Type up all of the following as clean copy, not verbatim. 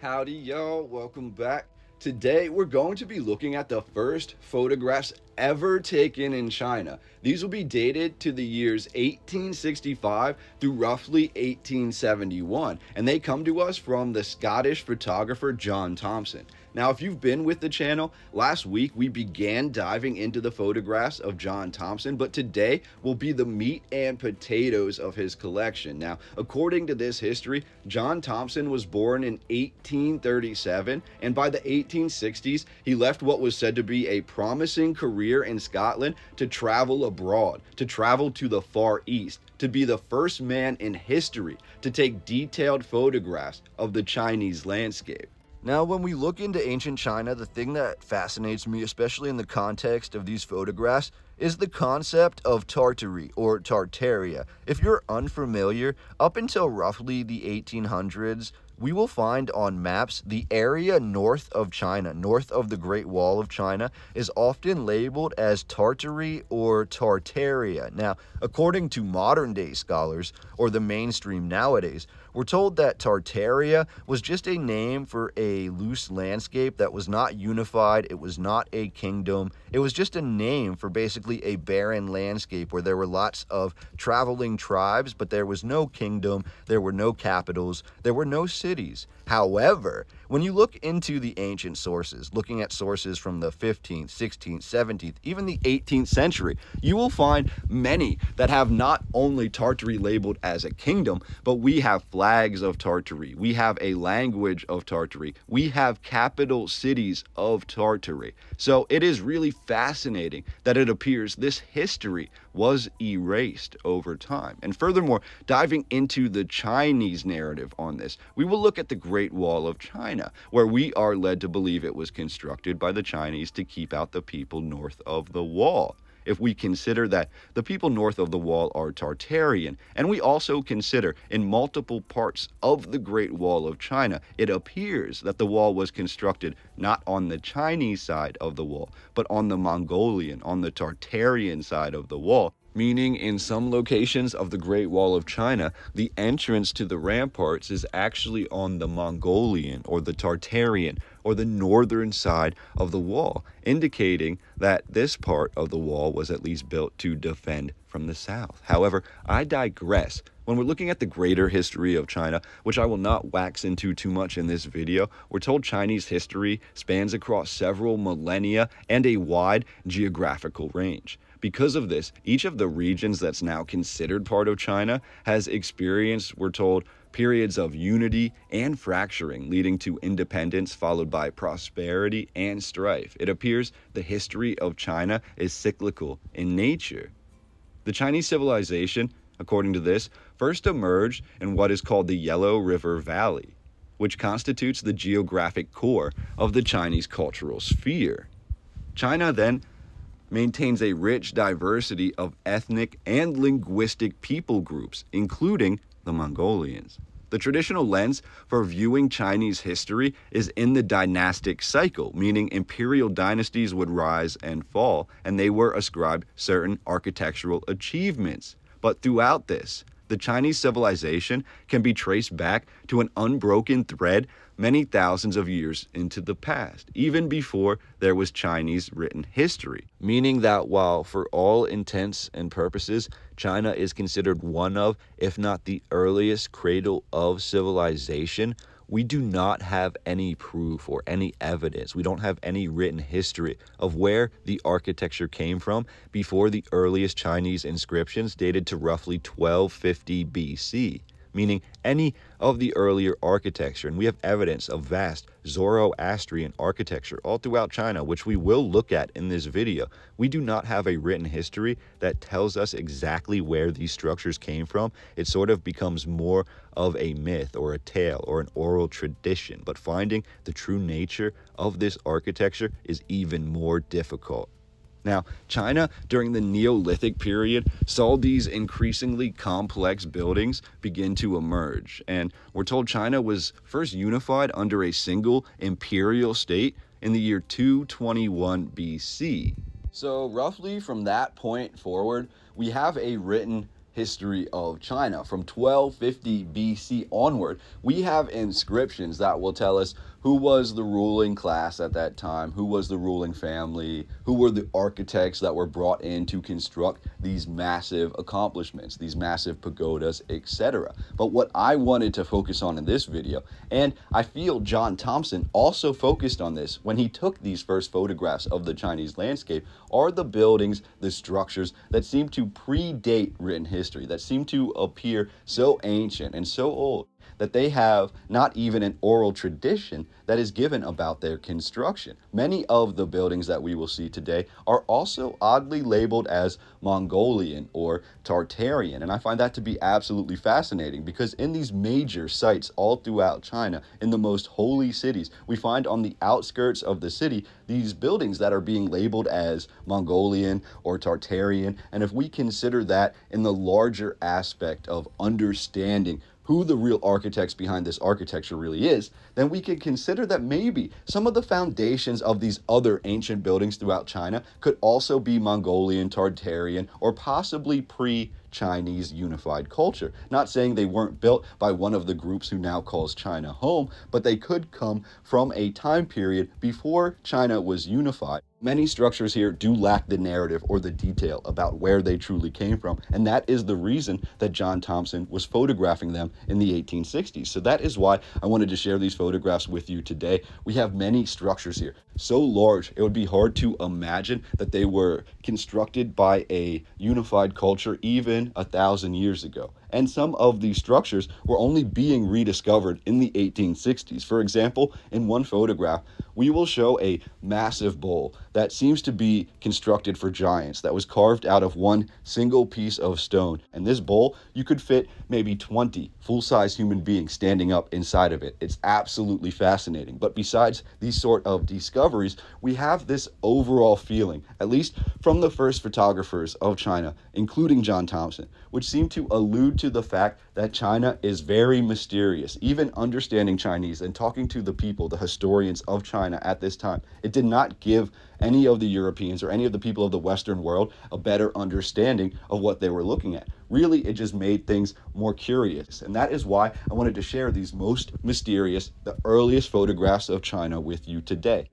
Howdy, y'all. Welcome back. Today, we're going to be looking at the first photographs ever taken in China. These will be dated to the years 1865 through roughly 1871, and they come to us from the Scottish photographer John Thomson. Now, if you've been with the channel, last week we began diving into the photographs of John Thomson, but today will be the meat and potatoes of his collection. Now, according to this history, John Thomson was born in 1837, and by the 1860s, he left what was said to be a promising career in Scotland to travel abroad, to travel to the Far East, to be the first man in history to take detailed photographs of the Chinese landscape. Now, when we look into ancient China, the thing that fascinates me, especially in the context of these photographs, is the concept of Tartary or Tartaria. If you're unfamiliar, up until roughly the 1800s, we will find on maps the area north of China, north of the Great Wall of China, is often labeled as Tartary or Tartaria. Now, according to modern day scholars, or the mainstream nowadays, we're told that Tartaria was just a name for a loose landscape that was not unified, it was not a kingdom, it was just a name for basically a barren landscape where there were lots of traveling tribes, but there was no kingdom, there were no capitals, there were no cities. However, when you look into the ancient sources, looking at sources from the 15th, 16th, 17th, even the 18th century, you will find many that have not only Tartary labeled as a kingdom, but we have flags of Tartary, we have a language of Tartary, we have capital cities of Tartary. So it is really fascinating that it appears this history was erased over time. And furthermore, diving into the Chinese narrative on this, we will look at the Great Wall of China, where we are led to believe it was constructed by the Chinese to keep out the people north of the wall. If we consider that the people north of the wall are Tartarian, and we also consider in multiple parts of the Great Wall of China, it appears that the wall was constructed not on the Chinese side of the wall, but on the Mongolian, on the Tartarian side of the wall. Meaning, in some locations of the Great Wall of China, the entrance to the ramparts is actually on the Mongolian or the Tartarian or the northern side of the wall, indicating that this part of the wall was at least built to defend from the south. However, I digress. When we're looking at the greater history of China, which I will not wax into too much in this video, we're told Chinese history spans across several millennia and a wide geographical range. Because of this, each of the regions that's now considered part of China has experienced, we're told, periods of unity and fracturing, leading to independence followed by prosperity and strife. It appears the history of China is cyclical in nature. The Chinese civilization, according to this, first emerged in what is called the Yellow River Valley, which constitutes the geographic core of the Chinese cultural sphere. China then maintains a rich diversity of ethnic and linguistic people groups, including the Mongolians. The traditional lens for viewing Chinese history is in the dynastic cycle, meaning imperial dynasties would rise and fall, and they were ascribed certain architectural achievements. But throughout this, the Chinese civilization can be traced back to an unbroken thread many thousands of years into the past, even before there was Chinese written history. Meaning that while for all intents and purposes, China is considered one of, if not the earliest cradle of civilization, we do not have any proof or any evidence. We don't have any written history of where the architecture came from before the earliest Chinese inscriptions dated to roughly 1250 BC, meaning any of the earlier architecture. And we have evidence of vast Zoroastrian architecture all throughout China, which we will look at in this video. We do not have a written history that tells us exactly where these structures came from. It sort of becomes more of a myth or a tale or an oral tradition, but finding the true nature of this architecture is even more difficult. Now, China during the Neolithic period saw these increasingly complex buildings begin to emerge, and we're told China was first unified under a single imperial state in the year 221 BC. So roughly from that point forward, we have a written history of China. From 1250 BC onward, we have inscriptions that will tell us who was the ruling class at that time, who was the ruling family, who were the architects that were brought in to construct these massive accomplishments, these massive pagodas, etc. But what I wanted to focus on in this video, and I feel John Thomson also focused on this when he took these first photographs of the Chinese landscape, are the buildings, the structures that seem to predate written history, that seem to appear so ancient and so old that they have not even an oral tradition that is given about their construction. Many of the buildings that we will see today are also oddly labeled as Mongolian or Tartarian, and I find that to be absolutely fascinating because in these major sites all throughout China, in the most holy cities, we find on the outskirts of the city these buildings that are being labeled as Mongolian or Tartarian, and if we consider that in the larger aspect of understanding who the real architects behind this architecture really is, then we can consider that maybe some of the foundations of these other ancient buildings throughout China could also be Mongolian, Tartarian, or possibly pre-Chinese unified culture. Not saying they weren't built by one of the groups who now calls China home, but they could come from a time period before China was unified. Many structures here do lack the narrative or the detail about where they truly came from, and that is the reason that John Thomson was photographing them in the 1860s. So that is why I wanted to share these photographs with you today. We have many structures here, so large it would be hard to imagine that they were constructed by a unified culture even 1,000 years ago. And some of these structures were only being rediscovered in the 1860s. For example, in one photograph, we will show a massive bowl that seems to be constructed for giants, that was carved out of one single piece of stone. And this bowl, you could fit maybe 20 full-size human beings standing up inside of it. It's absolutely fascinating. But besides these sort of discoveries, we have this overall feeling, at least from the first photographers of China, including John Thomson, which seem to allude to the fact that China is very mysterious. Even understanding Chinese and talking to the people, the historians of China at this time, it did not give any of the Europeans or any of the people of the Western world a better understanding of what they were looking at. Really, it just made things more curious. And that is why I wanted to share these most mysterious, the earliest photographs of China with you today.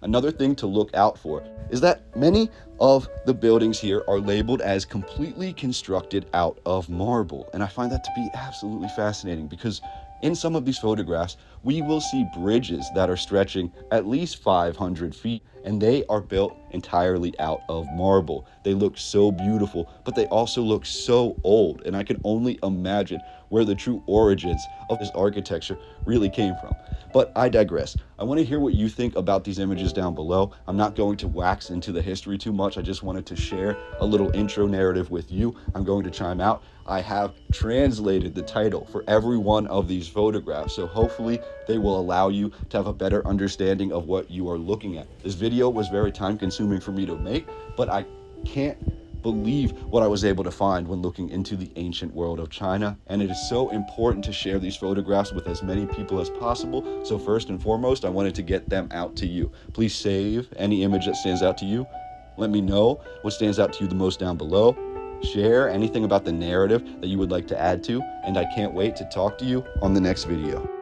Another thing to look out for is that many of the buildings here are labeled as completely constructed out of marble. And I find that to be absolutely fascinating because in some of these photographs, we will see bridges that are stretching at least 500 feet, and they are built entirely out of marble. They look so beautiful, but they also look so old, and I can only imagine where the true origins of this architecture really came from. But I digress. I want to hear what you think about these images down below. I'm not going to wax into the history too much. I just wanted to share a little intro narrative with you. I'm going to chime out. I have translated the title for every one of these photographs, so hopefully they will allow you to have a better understanding of what you are looking at. This video was very time consuming for me to make, but I can't believe what I was able to find when looking into the ancient world of China, and it is so important to share these photographs with as many people as possible. So first and foremost, I wanted to get them out to you. Please save any image that stands out to you. Let me know what stands out to you the most down below. Share anything about the narrative that you would like to add to, and I can't wait to talk to you on the next video.